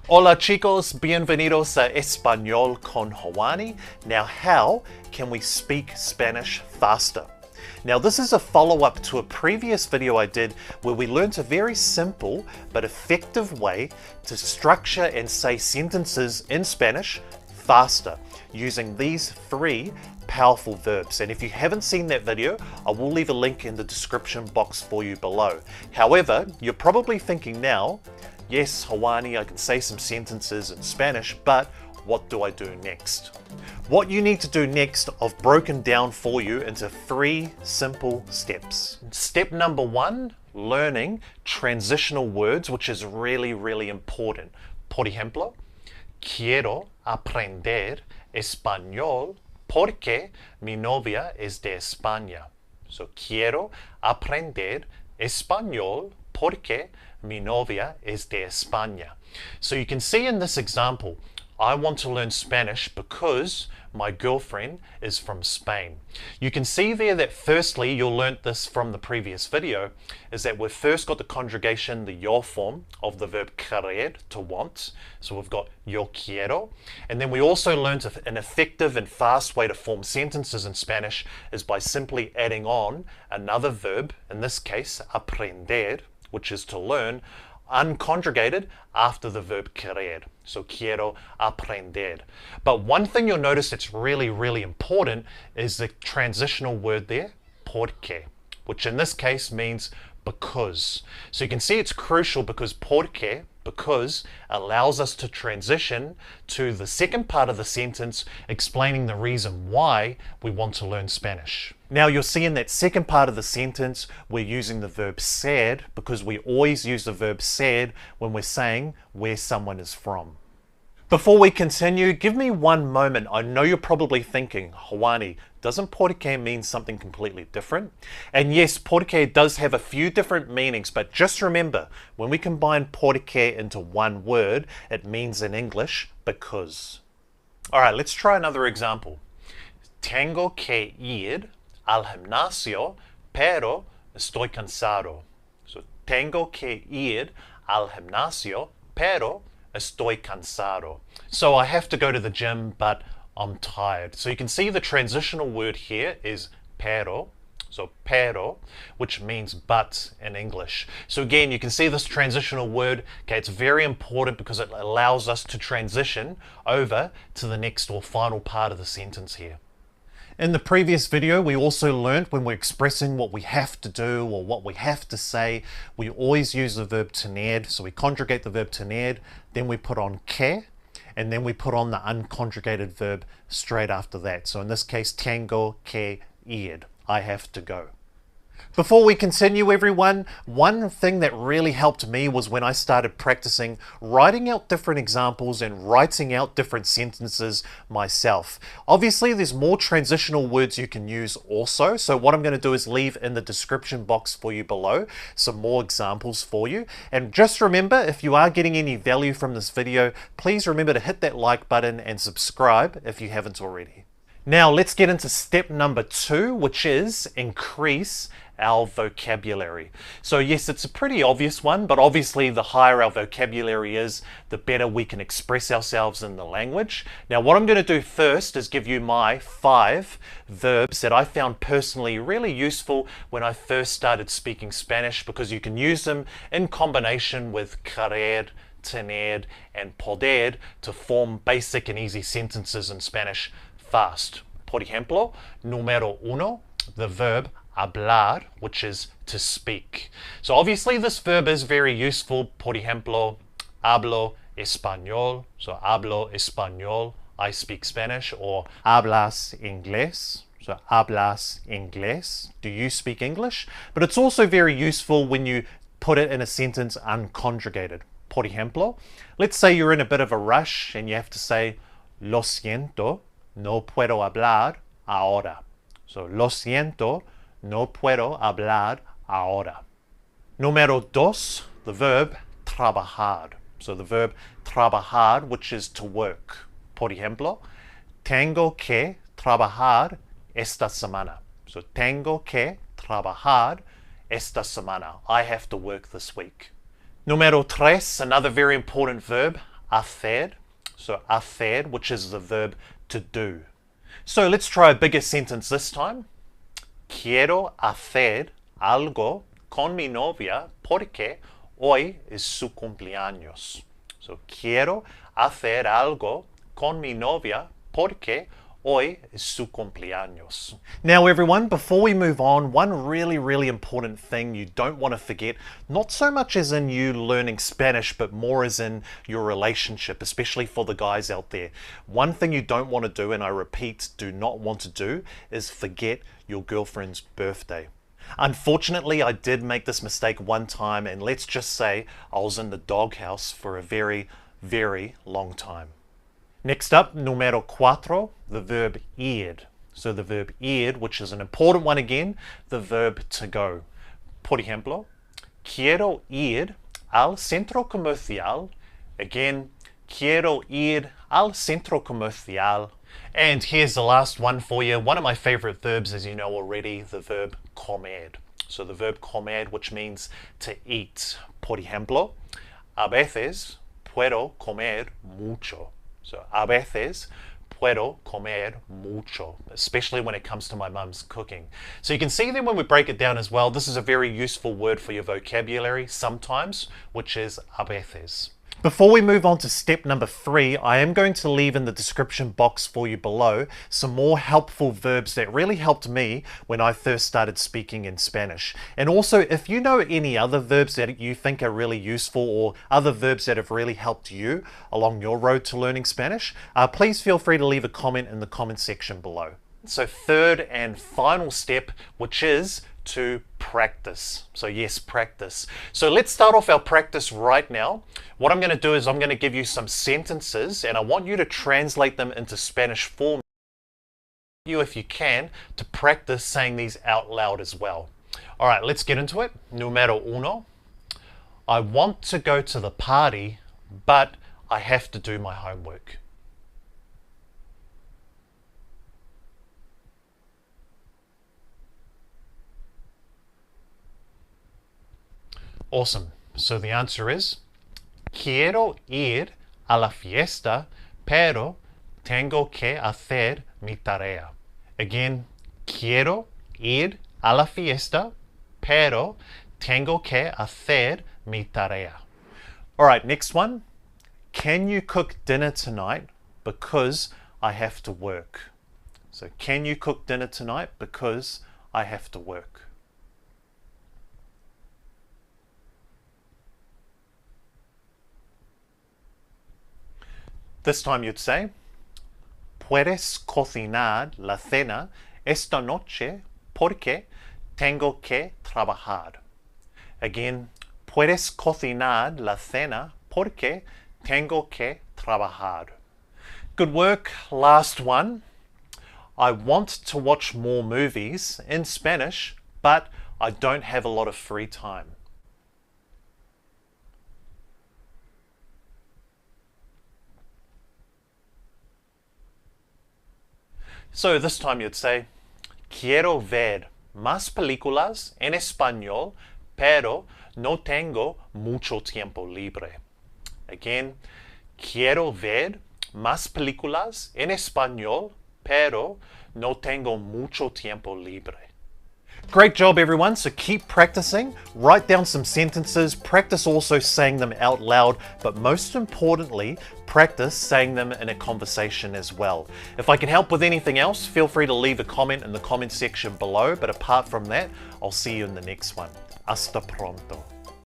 Hola chicos, bienvenidos a Español con Juani. Now, how can we speak Spanish faster? Now, this is a follow-up to a previous video I did where we learned a very simple but effective way to structure and say sentences in Spanish faster using these three powerful verbs. And if you haven't seen that video, I will leave a link in the description box for you below. However, you're probably thinking now, yes, Juani, I can say some sentences in Spanish, but what do I do next? What you need to do next, I've broken down for you into three simple steps. Step number one, learning transitional words, which is really important. Por ejemplo, quiero aprender español porque mi novia es de España. So, quiero aprender español porque mi novia es de España. So you can see in this example, I want to learn Spanish because my girlfriend is from Spain. You can see there that firstly, you'll learn this from the previous video, is that we've first got the conjugation, the yo form of the verb querer, to want. So we've got yo quiero. And then we also learned an effective and fast way to form sentences in Spanish is by simply adding on another verb, in this case, aprender, which is to learn, unconjugated after the verb querer. So quiero aprender. But one thing you'll notice that's really important is the transitional word there, porque, which in this case means because. So you can see it's crucial because porque, because, allows us to transition to the second part of the sentence explaining the reason why we want to learn Spanish. Now you'll see in that second part of the sentence we're using the verb ser because we always use the verb ser when we're saying where someone is from. Before we continue, give me one moment. I know you're probably thinking, Juani, doesn't porque mean something completely different? And yes, porque does have a few different meanings, but just remember, when we combine porque into one word, it means in English, because. All right, let's try another example. Tengo que ir al gimnasio, pero estoy cansado. So, tengo que ir al gimnasio, pero estoy cansado. So I have to go to the gym, but I'm tired. So you can see the transitional word here is pero. So pero, which means but in English. So again, you can see this transitional word. Okay, it's very important because it allows us to transition over to the next or final part of the sentence here. In the previous video, we also learned when we're expressing what we have to do or what we have to say, we always use the verb tener. So we conjugate the verb tener, then we put on que, and then we put on the unconjugated verb straight after that. So in this case, tengo que ir, I have to go. Before we continue, everyone, one thing that really helped me was when I started practicing writing out different examples and writing out different sentences myself. Obviously, there's more transitional words you can use also. So what I'm going to do is leave in the description box for you below some more examples for you. And just remember, if you are getting any value from this video, please remember to hit that like button and subscribe if you haven't already. Now let's get into step number 2, which is increase our vocabulary. So yes, it's a pretty obvious one, but obviously the higher our vocabulary is, the better we can express ourselves in the language. Now what I'm going to do first is give you my 5 verbs that I found personally really useful when I first started speaking Spanish, because you can use them in combination with querer, tener, and poder to form basic and easy sentences in Spanish fast. Por ejemplo, número 1, the verb hablar, which is to speak. So obviously this verb is very useful. Por ejemplo, hablo español. So hablo español, I speak Spanish. Or hablas inglés. So hablas inglés, do you speak English? But it's also very useful when you put it in a sentence unconjugated. Por ejemplo, let's say you're in a bit of a rush and you have to say, lo siento, no puedo hablar ahora. So, lo siento, no puedo hablar ahora. Número 2, the verb trabajar. So the verb trabajar, which is to work. Por ejemplo, tengo que trabajar esta semana. So tengo que trabajar esta semana. I have to work this week. Número 3, another very important verb, hacer. So hacer, which is the verb to do. So let's try a bigger sentence this time. Quiero hacer algo con mi novia porque hoy es su cumpleaños. So quiero hacer algo con mi novia porque hoy es su cumpleaños. Now everyone, before we move on, one really important thing you don't want to forget, not so much as in you learning Spanish, but more as in your relationship, especially for the guys out there. One thing you don't want to do, and I repeat, do not want to do, is forget your girlfriend's birthday. Unfortunately, I did make this mistake one time, and let's just say I was in the doghouse for a very long time. Next up, número 4, the verb ir. So the verb ir, which is an important one again, the verb to go. Por ejemplo, quiero ir al centro comercial. Again, quiero ir al centro comercial. And here's the last one for you. One of my favorite verbs, as you know already, the verb comer. So the verb comer, which means to eat. Por ejemplo, a veces puedo comer mucho. So a veces puedo comer mucho, especially when it comes to my mum's cooking. So you can see then when we break it down as well, this is a very useful word for your vocabulary sometimes, which is a veces. Before we move on to step number 3, I am going to leave in the description box for you below some more helpful verbs that really helped me when I first started speaking in Spanish. And also, if you know any other verbs that you think are really useful or other verbs that have really helped you along your road to learning Spanish, please feel free to leave a comment in the comment section below. So third and final step, which is to practice. So yes, practice. So let's start off our practice right now. What I'm going to do is I'm going to give you some sentences and I want you to translate them into Spanish for you, if you can, to practice saying these out loud as well. All right, let's get into it. Número 1. I want to go to the party, but I have to do my homework. Awesome. So the answer is, quiero ir a la fiesta, pero tengo que hacer mi tarea. Again, quiero ir a la fiesta, pero tengo que hacer mi tarea. All right, next one. Can you cook dinner tonight because I have to work? So can you cook dinner tonight because I have to work? This time you'd say, puedes cocinar la cena esta noche porque tengo que trabajar. Again, puedes cocinar la cena porque tengo que trabajar. Good work. Last one. I want to watch more movies in Spanish, but I don't have a lot of free time. So this time you'd say, quiero ver más películas en español, pero no tengo mucho tiempo libre. Again, quiero ver más películas en español, pero no tengo mucho tiempo libre. Great job everyone, so keep practicing, write down some sentences, practice also saying them out loud, but most importantly, practice saying them in a conversation as well. If I can help with anything else, feel free to leave a comment in the comment section below, but apart from that, I'll see you in the next one. Hasta pronto.